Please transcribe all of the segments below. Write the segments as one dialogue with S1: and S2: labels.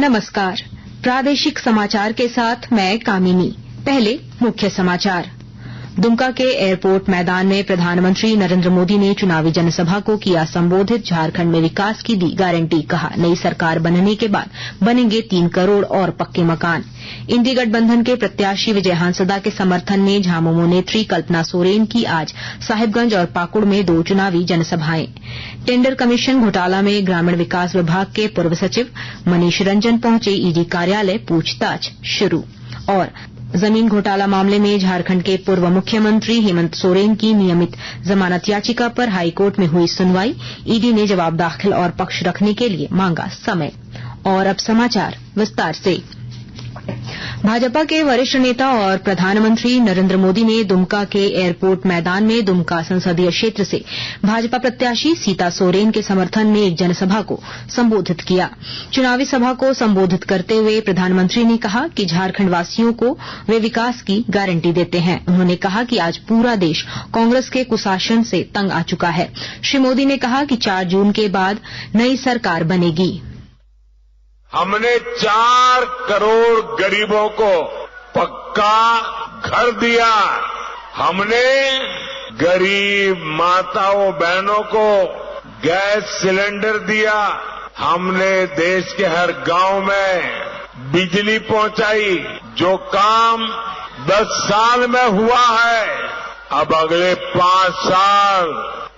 S1: नमस्कार, प्रादेशिक समाचार के साथ मैं कामिनी। पहले मुख्य समाचार। दुमका के एयरपोर्ट मैदान में प्रधानमंत्री नरेंद्र मोदी ने चुनावी जनसभा को किया संबोधित। झारखंड में विकास की दी गारंटी, कहा नई सरकार बनने के बाद बनेंगे 3 करोड़ और पक्के मकान। इंडी गठबंधन के प्रत्याशी विजय हांसदा के समर्थन में झामुमो नेत्री कल्पना सोरेन की आज साहिबगंज और पाकुड़ में 2 चुनावी जनसभाएं। टेंडर कमीशन घोटाला में ग्रामीण विकास विभाग के पूर्व सचिव मनीष रंजन पहुंचे, ईडी कार्यालय पूछताछ शुरू। और जमीन घोटाला मामले में झारखंड के पूर्व मुख्यमंत्री हेमंत सोरेन की नियमित जमानत याचिका पर हाईकोर्ट में हुई सुनवाई। ईडी ने जवाब दाखिल और पक्ष रखने के लिए मांगा समय। और अब समाचार विस्तार से। भाजपा के वरिष्ठ नेता और प्रधानमंत्री नरेंद्र मोदी ने दुमका के एयरपोर्ट मैदान में दुमका संसदीय क्षेत्र से भाजपा प्रत्याशी सीता सोरेन के समर्थन में एक जनसभा को संबोधित किया। चुनावी सभा को संबोधित करते हुए प्रधानमंत्री ने कहा कि झारखंड वासियों को वे विकास की गारंटी देते हैं। उन्होंने कहा कि आज पूरा देश कांग्रेस के कुशासन से तंग आ चुका है। श्री मोदी ने कहा कि 4 जून के बाद नई सरकार बनेगी।
S2: हमने 4 करोड़ गरीबों को पक्का घर दिया। हमने गरीब माताओं बहनों को गैस सिलेंडर दिया। हमने देश के हर गांव में बिजली पहुंचाई। जो काम 10 साल में हुआ है, अब अगले 5 साल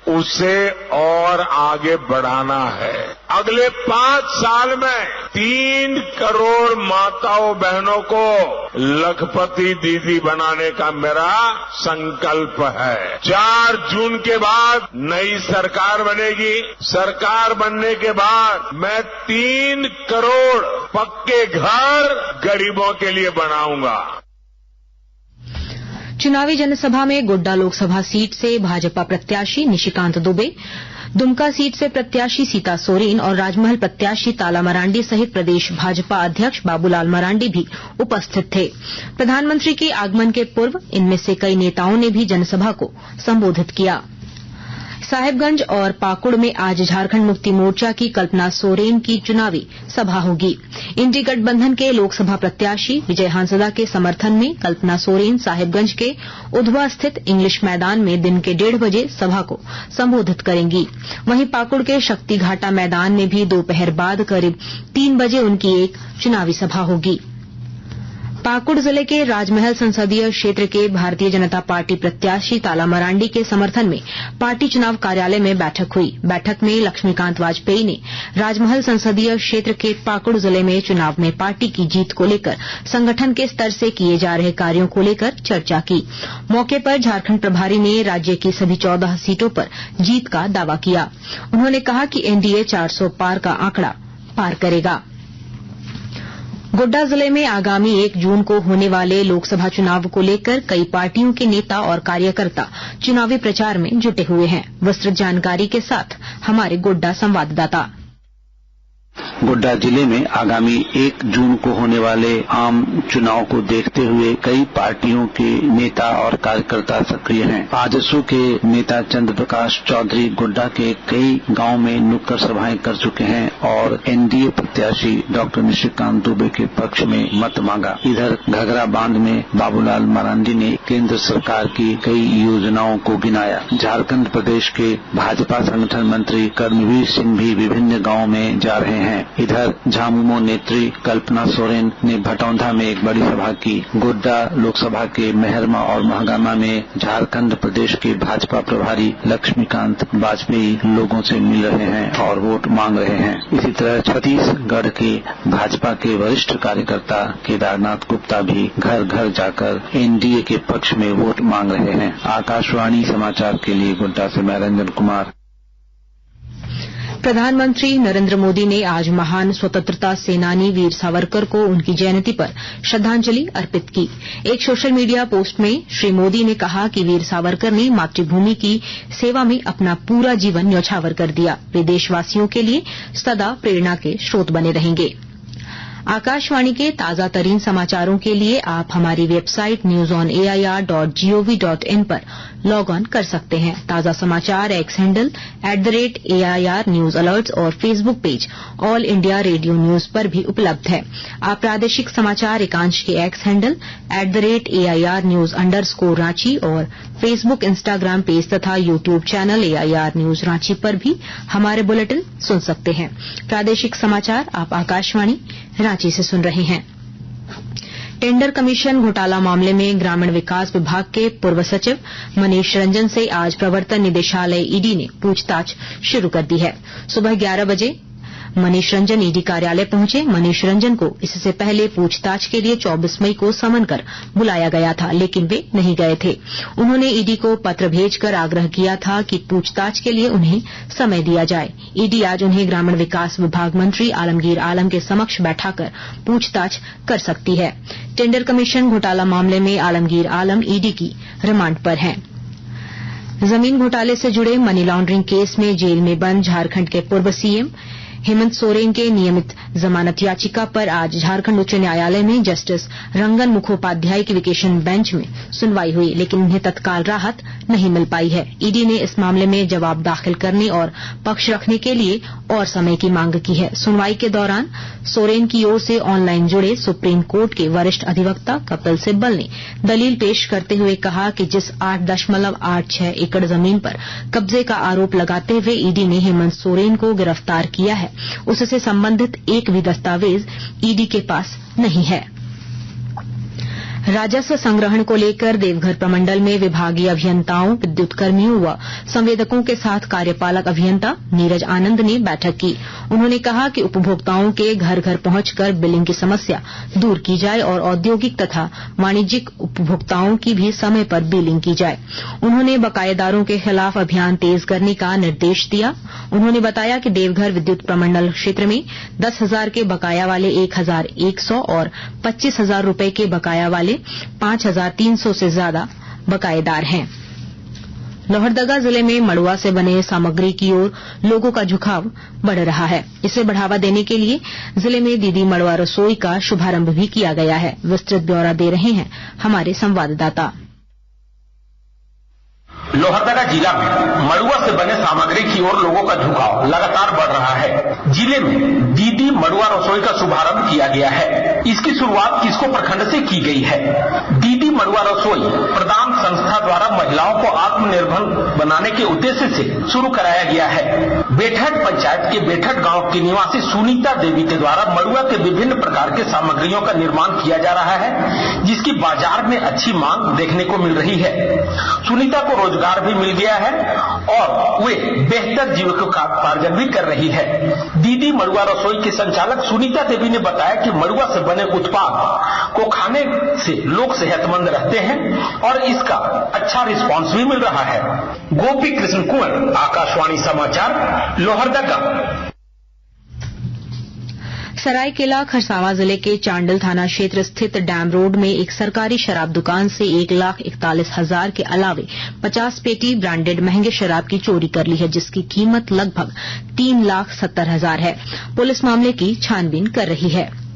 S2: उसे और आगे बढ़ाना है। अगले 5 साल में 3 करोड़ माताओं बहनों को लखपति दीदी बनाने का मेरा संकल्प है। 4 जून के बाद नई सरकार बनेगी। सरकार बनने के बाद मैं 3 करोड़ पक्के घर गरीबों के लिए बनाऊंगा।
S1: चुनावी जनसभा में गोड्डा लोकसभा सीट से भाजपा प्रत्याशी निशिकांत दुबे, दुमका सीट से प्रत्याशी सीता सोरेन और राजमहल प्रत्याशी ताला मरांडी सहित प्रदेश भाजपा अध्यक्ष बाबूलाल मरांडी भी उपस्थित थे। प्रधानमंत्री के आगमन के पूर्व इनमें से कई नेताओं ने भी जनसभा को संबोधित किया। साहिबगंज और पाकुड़ में आज झारखंड मुक्ति मोर्चा की कल्पना सोरेन की चुनावी सभा होगी। इंडी गठबंधन के लोकसभा प्रत्याशी विजय हांसदा के समर्थन में कल्पना सोरेन साहिबगंज के उधवा स्थित इंग्लिश मैदान में दिन के 1:30 बजे सभा को संबोधित करेंगी। वहीं पाकुड़ के शक्ति घाटा मैदान में भी दोपहर बाद करीब 3 बजे उनकी एक चुनावी सभा होगी। पाकुड़ जिले के राजमहल संसदीय क्षेत्र के भारतीय जनता पार्टी प्रत्याशी ताला मरांडी के समर्थन में पार्टी चुनाव कार्यालय में बैठक हुई। बैठक में लक्ष्मीकांत वाजपेयी ने राजमहल संसदीय क्षेत्र के पाकुड़ जिले में चुनाव में पार्टी की जीत को लेकर संगठन के स्तर से किए जा रहे कार्यों को लेकर चर्चा की। मौके पर झारखंड प्रभारी ने राज्य की सभी 14 सीटों पर जीत का दावा किया। उन्होंने कहा कि एनडीए 400 पार का आंकड़ा पार करेगा। गोड्डा जिले में आगामी 1 जून को होने वाले लोकसभा चुनाव को लेकर कई पार्टियों के नेता और कार्यकर्ता चुनावी प्रचार में जुटे हुए हैं। विस्तृत जानकारी के साथ हमारे गोड्डा संवाददाता।
S3: गोड्डा जिले में आगामी 1 जून को होने वाले आम चुनाव को देखते हुए कई पार्टियों के नेता और कार्यकर्ता सक्रिय हैं। आजसू के नेता चंद्र प्रकाश चौधरी गोड्डा के कई गांव में नुक्कड़ सभाएं कर चुके हैं और एनडीए प्रत्याशी डॉक्टर निशिकांत दुबे के पक्ष में मत मांगा। इधर घघरा बांध में बाबूलाल मरांडी ने केंद्र सरकार की कई योजनाओं को गिनाया। झारखंड प्रदेश के भाजपा संगठन मंत्री कर्मवीर सिंह भी विभिन्न गाँव में जा रहे हैं। इधर झामुमो नेत्री कल्पना सोरेन ने भटौंधा में एक बड़ी सभा की। गोड्डा लोकसभा के मेहरमा और महागामा में झारखंड प्रदेश के भाजपा प्रभारी लक्ष्मीकांत वाजपेयी लोगों से मिल रहे हैं और वोट मांग रहे हैं। इसी तरह छत्तीसगढ़ के भाजपा के वरिष्ठ कार्यकर्ता केदारनाथ गुप्ता भी घर घर जाकर एनडीए के पक्ष में वोट मांग रहे हैं। आकाशवाणी समाचार के लिए गोड्डा से मैं रंजन कुमार।
S1: प्रधानमंत्री नरेंद्र मोदी ने आज महान स्वतंत्रता सेनानी वीर सावरकर को उनकी जयंती पर श्रद्धांजलि अर्पित की। एक सोशल मीडिया पोस्ट में श्री मोदी ने कहा कि वीर सावरकर ने मातृभूमि की सेवा में अपना पूरा जीवन न्यौछावर कर दिया। वे देशवासियों के लिए सदा प्रेरणा के स्रोत बने रहेंगे। आकाशवाणी के ताजा तरीन समाचारों के लिए आप हमारी वेबसाइट newsonair.gov.in पर लॉग ऑन कर सकते हैं। ताजा समाचार X handle @AIR news alerts और Facebook page All India Radio news पर भी उपलब्ध है। आप प्रादेशिक समाचार एकांश के X handle @AIR news _Ranchi और फेसबुक, इंस्टाग्राम पेज तथा YouTube channel AIR news Ranchi पर भी हमारे बुलेटिन सुन सकते हैं। प्रादेशिक समाचार आप आकाशवाणी रांची से सुन रहे हैं। टेंडर कमीशन घोटाला मामले में ग्रामीण विकास विभाग के पूर्व सचिव मनीष रंजन से आज प्रवर्तन निदेशालय ईडी ने पूछताछ शुरू कर दी है। सुबह 11 बजे मनीष रंजन ईडी कार्यालय पहुंचे। मनीष रंजन को इससे पहले पूछताछ के लिए 24 मई को समन कर बुलाया गया था, लेकिन वे नहीं गए थे। उन्होंने ईडी को पत्र भेजकर आग्रह किया था कि पूछताछ के लिए उन्हें समय दिया जाए। ईडी आज उन्हें ग्रामीण विकास विभाग मंत्री आलमगीर आलम के समक्ष बैठाकर पूछताछ कर सकती है। टेंडर कमीशन घोटाला मामले में आलमगीर आलम ईडी की रिमांड पर हैं। जमीन घोटाले से जुड़े मनी लॉन्ड्रिंग केस में जेल में बंद झारखंड के पूर्व सीएम हेमंत सोरेन के नियमित जमानत याचिका पर आज झारखंड उच्च न्यायालय में जस्टिस रंगन मुखोपाध्याय की वेकेशन बेंच में सुनवाई हुई, लेकिन उन्हें तत्काल राहत नहीं मिल पाई है। ईडी ने इस मामले में जवाब दाखिल करने और पक्ष रखने के लिए और समय की मांग की है। सुनवाई के दौरान सोरेन की ओर से ऑनलाइन जुड़े सुप्रीम कोर्ट के वरिष्ठ अधिवक्ता कपिल सिब्बल ने दलील पेश करते हुए कहा कि जिस 8.86 एकड़ जमीन पर कब्जे का आरोप लगाते हुए ईडी ने हेमंत सोरेन को गिरफ्तार किया है, उससे संबंधित एक भी दस्तावेज ईडी के पास नहीं है। राजस्व संग्रहण को लेकर देवघर प्रमंडल में विभागीय अभियंताओं, विद्युत कर्मियों व संवेदकों के साथ कार्यपालक अभियंता नीरज आनंद ने बैठक की। उन्होंने कहा कि उपभोक्ताओं के घर घर पहुंचकर बिलिंग की समस्या दूर की जाए और औद्योगिक तथा वाणिज्यिक उपभोक्ताओं की भी समय पर बिलिंग की जाए। उन्होंने बकायेदारों के खिलाफ अभियान तेज करने का निर्देश दिया। उन्होंने बताया कि देवघर विद्युत प्रमंडल क्षेत्र में 10,000 के बकाया वाले 1,100 और 25,000 रूपये के बकाया वाले 5,300 से ज्यादा बकायेदार हैं। लोहरदगा जिले में मड़ुआ से बने सामग्री की ओर लोगों का झुकाव बढ़ रहा है। इसे बढ़ावा देने के लिए जिले में दीदी मड़ुआ रसोई का शुभारंभ भी किया गया है। विस्तृत ब्यौरा दे रहे हैं हमारे संवाददाता।
S4: लोहरदगा जिला में मड़ुआ से बने सामग्री की ओर लोगों का झुकाव लगातार बढ़ रहा है। जिले में दीदी मड़ुआ रसोई का शुभारंभ किया गया है। इसकी शुरुआत किसको प्रखंड से की गई है। दीदी मड़ुआ रसोई प्रदान संस्था द्वारा महिलाओं को आत्मनिर्भर बनाने के उद्देश्य से शुरू कराया गया है। बेठट पंचायत के बेठट गांव की निवासी सुनीता देवी के द्वारा मड़ुआ के विभिन्न प्रकार के सामग्रियों का निर्माण किया जा रहा है, जिसकी बाजार में अच्छी मांग देखने को मिल रही है। सुनीता को रोजगार भी मिल गया है और वे बेहतर जीविकोपार्जन भी कर रही है। दीदी मड़ुआ रसोई के संचालक सुनीता देवी ने बताया कि मड़ुआ से बने उत्पाद को खाने से लोग सेहतमंद रहते हैं और इसका अच्छा रिस्पांस भी मिल रहा है। गोपी कृष्ण कुंवर, आकाशवाणी समाचार, लोहरदगा।
S1: सरायकेला खरसावां जिले के चांडल थाना क्षेत्र स्थित डैम रोड में एक सरकारी शराब दुकान से 1,41,000 के अलावे 50 पेटी ब्रांडेड महंगे शराब की चोरी कर ली है, जिसकी कीमत लगभग 3,70,000 है। पुलिस मामले की छानबीन कर रही है।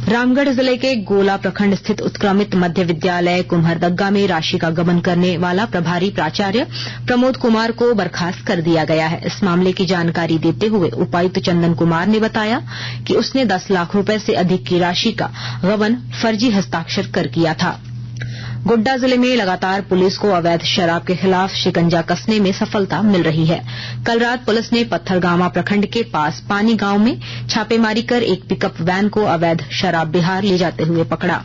S1: रामगढ़ जिले के गोला प्रखंड स्थित उत्क्रमित मध्य विद्यालय कुम्हरदग्गा में राशि का गबन करने वाला प्रभारी प्राचार्य प्रमोद कुमार को बर्खास्त कर दिया गया है। इस मामले की जानकारी देते हुए उपायुक्त चंदन कुमार ने बताया कि उसने 10 लाख रुपए से अधिक की राशि का गबन फर्जी हस्ताक्षर कर किया था। गोड्डा जिले में लगातार पुलिस को अवैध शराब के खिलाफ शिकंजा कसने में सफलता मिल रही है। कल रात पुलिस ने पत्थरगामा प्रखंड के पास पानी गांव में छापेमारी कर एक पिकअप वैन को अवैध शराब बिहार ले जाते हुए पकड़ा।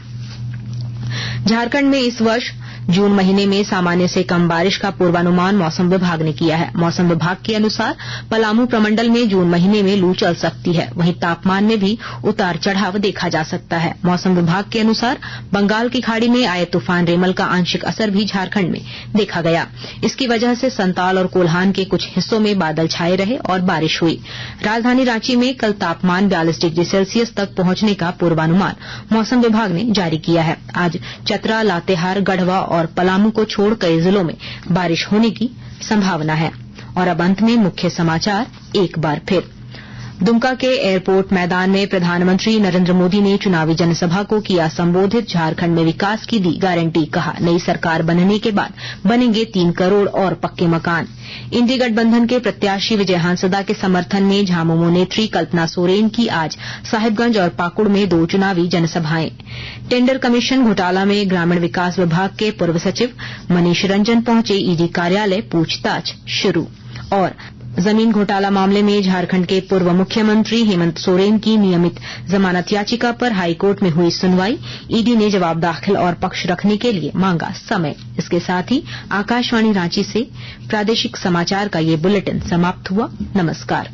S1: झारखंड में इस वर्ष जून महीने में सामान्य से कम बारिश का पूर्वानुमान मौसम विभाग ने किया है। मौसम विभाग के अनुसार पलामू प्रमंडल में जून महीने में लू चल सकती है। वहीं तापमान में भी उतार चढ़ाव देखा जा सकता है। मौसम विभाग के अनुसार बंगाल की खाड़ी में आए तूफान रेमल का आंशिक असर भी झारखंड में देखा गया। इसकी वजह से संताल और कोल्हान के कुछ हिस्सों में बादल छाये रहे और बारिश हुई। राजधानी रांची में कल तापमान 42 डिग्री सेल्सियस तक पहुंचने का पूर्वानुमान मौसम विभाग ने जारी किया है। आज चतरा, लातेहार, गढ़वा और पलामू को छोड़ कई जिलों में बारिश होने की संभावना है। और अब अंत में मुख्य समाचार एक बार फिर। दुमका के एयरपोर्ट मैदान में प्रधानमंत्री नरेंद्र मोदी ने चुनावी जनसभा को किया संबोधित। झारखंड में विकास की दी गारंटी, कहा नई सरकार बनने के बाद बनेंगे 3 करोड़ और पक्के मकान। इंडी गठबंधन के प्रत्याशी विजय हांसदा के समर्थन में झामुमो नेत्री कल्पना सोरेन की आज साहिबगंज और पाकुड़ में 2 चुनावी जनसभाएं। टेंडर कमीशन घोटाला में ग्रामीण विकास विभाग के पूर्व सचिव मनीष रंजन पहुंचे, ईडी कार्यालय पूछताछ शुरू। और जमीन घोटाला मामले में झारखंड के पूर्व मुख्यमंत्री हेमंत सोरेन की नियमित जमानत याचिका पर हाईकोर्ट में हुई सुनवाई। ईडी ने जवाब दाखिल और पक्ष रखने के लिए मांगा समय। इसके साथ ही आकाशवाणी रांची से प्रादेशिक समाचार का ये बुलेटिन समाप्त हुआ। नमस्कार।